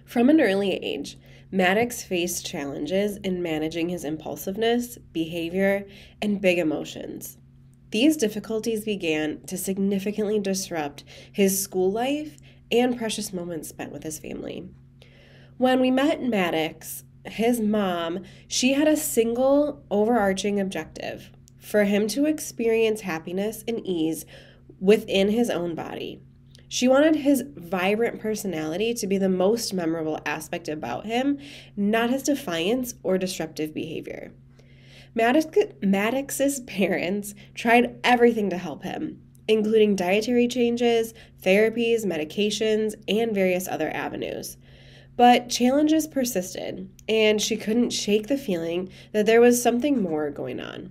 From an early age, Maddox faced challenges in managing his impulsiveness, behavior, and big emotions. These difficulties began to significantly disrupt his school life and precious moments spent with his family. When we met Maddox, his mom, she had a single overarching objective: for him to experience happiness and ease within his own body. She wanted his vibrant personality to be the most memorable aspect about him, not his defiance or disruptive behavior. Maddox's parents tried everything to help him, including dietary changes, therapies, medications, and various other avenues. But challenges persisted, and she couldn't shake the feeling that there was something more going on.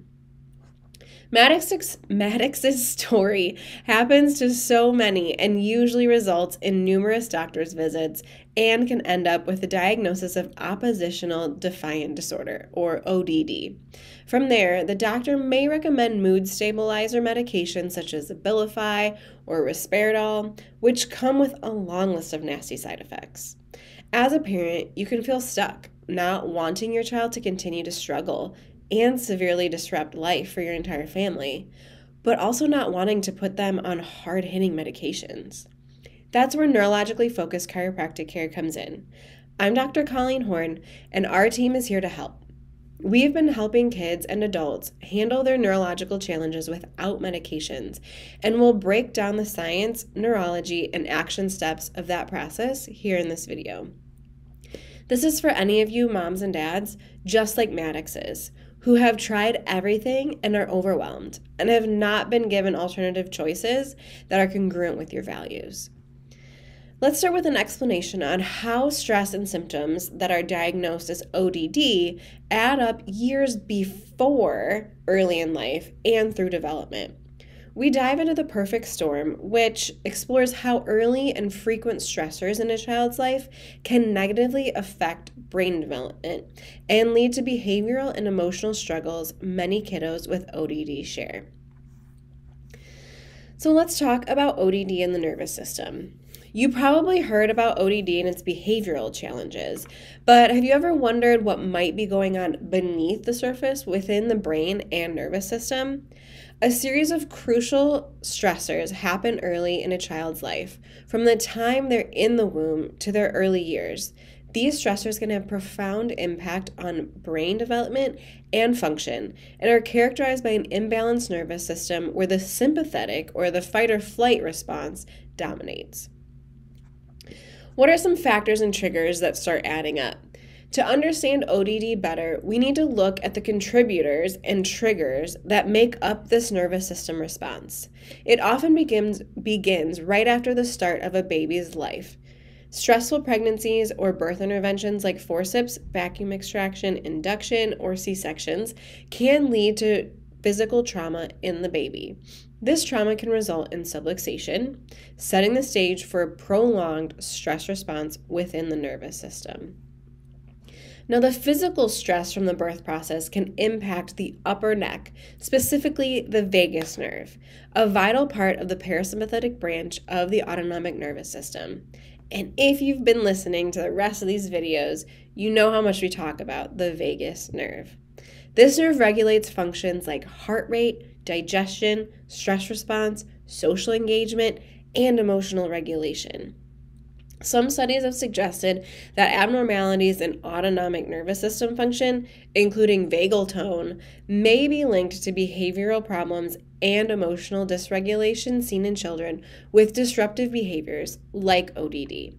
Maddox's story happens to so many and usually results in numerous doctor's visits and can end up with the diagnosis of oppositional defiant disorder, or ODD. From there, the doctor may recommend mood stabilizer medications such as Abilify or Risperidol, which come with a long list of nasty side effects. As a parent, you can feel stuck, not wanting your child to continue to struggle and severely disrupt life for your entire family, but also not wanting to put them on hard-hitting medications. That's where Neurologically-Focused Chiropractic Care comes in. I'm Dr. Colleen Horn, and our team is here to help. We've been helping kids and adults handle their neurological challenges without medications, and we'll break down the science, neurology, and action steps of that process here in this video. This is for any of you moms and dads, just like Maddox is, who have tried everything and are overwhelmed and have not been given alternative choices that are congruent with your values. Let's start with an explanation on how stress and symptoms that are diagnosed as ODD add up years before early in life and through development. We dive into the perfect storm, which explores how early and frequent stressors in a child's life can negatively affect brain development and lead to behavioral and emotional struggles many kiddos with ODD share. So let's talk about ODD and the nervous system. You probably heard about ODD and its behavioral challenges, but have you ever wondered what might be going on beneath the surface within the brain and nervous system? A series of crucial stressors happen early in a child's life, from the time they're in the womb to their early years. These stressors can have profound impact on brain development and function and are characterized by an imbalanced nervous system where the sympathetic or the fight or flight response dominates. What are some factors and triggers that start adding up? To understand ODD better, we need to look at the contributors and triggers that make up this nervous system response. It often begins right after the start of a baby's life. Stressful pregnancies or birth interventions like forceps, vacuum extraction, induction, or C-sections can lead to physical trauma in the baby. This trauma can result in subluxation, setting the stage for a prolonged stress response within the nervous system. Now, the physical stress from the birth process can impact the upper neck, specifically the vagus nerve, a vital part of the parasympathetic branch of the autonomic nervous system. And if you've been listening to the rest of these videos, you know how much we talk about the vagus nerve. This nerve regulates functions like heart rate, digestion, stress response, social engagement, and emotional regulation. Some studies have suggested that abnormalities in autonomic nervous system function, including vagal tone, may be linked to behavioral problems and emotional dysregulation seen in children with disruptive behaviors like ODD.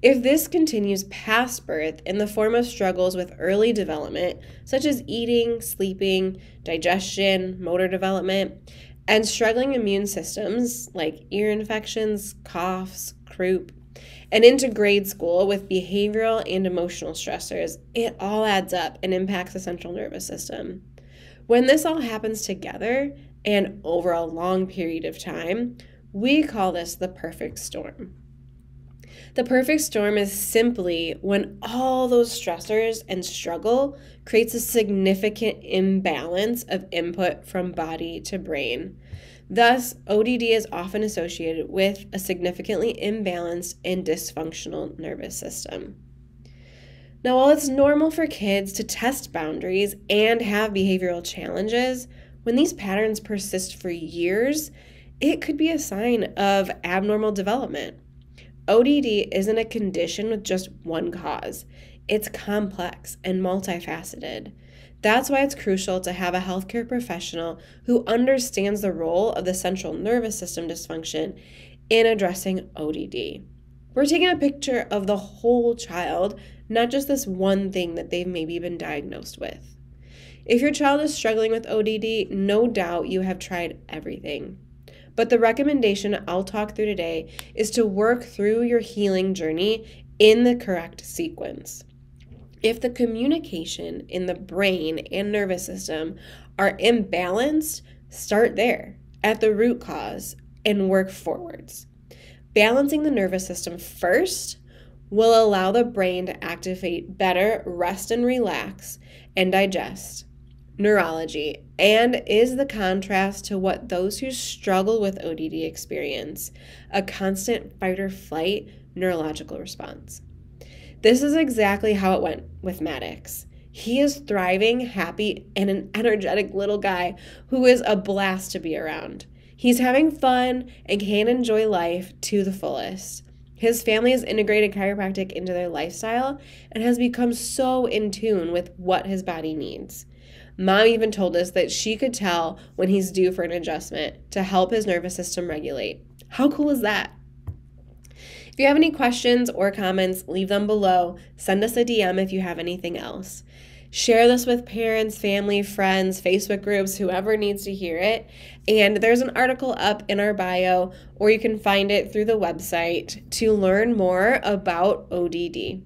If this continues past birth in the form of struggles with early development, such as eating, sleeping, digestion, motor development, and struggling immune systems like ear infections, coughs, croup, and into grade school with behavioral and emotional stressors, it all adds up and impacts the central nervous system. When this all happens together and over a long period of time, we call this the perfect storm. The perfect storm is simply when all those stressors and struggle creates a significant imbalance of input from body to brain. Thus, ODD is often associated with a significantly imbalanced and dysfunctional nervous system. Now, while it's normal for kids to test boundaries and have behavioral challenges, when these patterns persist for years, it could be a sign of abnormal development. ODD isn't a condition with just one cause. It's complex and multifaceted. That's why it's crucial to have a healthcare professional who understands the role of the central nervous system dysfunction in addressing ODD. We're taking a picture of the whole child, not just this one thing that they've maybe been diagnosed with. If your child is struggling with ODD, no doubt you have tried everything. But the recommendation I'll talk through today is to work through your healing journey in the correct sequence. If the communication in the brain and nervous system are imbalanced, start there at the root cause and work forwards. Balancing the nervous system first will allow the brain to activate better, rest and relax, and digest. Neurology, and is the contrast to what those who struggle with ODD experience, a constant fight or flight neurological response. This is exactly how it went with Maddox. He is thriving, happy, and an energetic little guy who is a blast to be around. He's having fun and can enjoy life to the fullest. His family has integrated chiropractic into their lifestyle and has become so in tune with what his body needs. Mom even told us that she could tell when he's due for an adjustment to help his nervous system regulate. How cool is that? If you have any questions or comments, leave them below. Send us a DM if you have anything else. Share this with parents, family, friends, Facebook groups, whoever needs to hear it. And there's an article up in our bio, or you can find it through the website to learn more about ODD.